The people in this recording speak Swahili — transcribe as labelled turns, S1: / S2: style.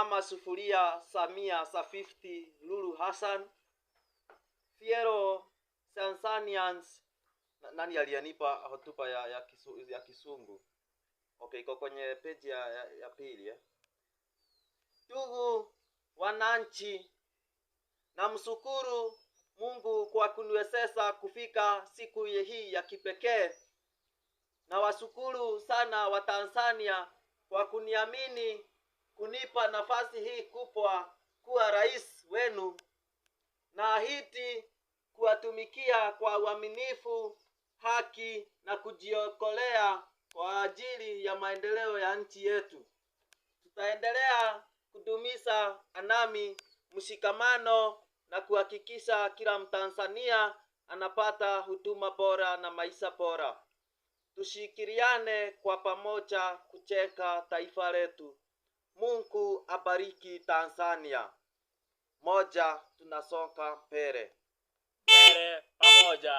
S1: Mama Sufuria Samia Safifty Lulu Hassan, Fiero Tanzanians. Nani aliyanipa hotuba ya Kisungu? Okay, iko kwenye page ya pili Ndugu wananchi, namshukuru Mungu kwa kuniwezesha kufika siku hii ya kipekee. Na washukuru sana Watanzania kwa kuniamini, kunipa nafasi hii kubwa kuwa rais wenu. Naahidi kuwatumikia kwa uaminifu, haki na kujiokolea kwa ajili ya maendeleo ya nchi yetu. Tutaendelea kudumisha amani, mshikamano na kuhakikisha kila Mtanzania anapata huduma bora na maisha bora. Tushirikiane kwa pamoja kujenga taifa letu. Mungu abariki Tanzania. Moja tunasonga mbele.
S2: Mbele pamoja.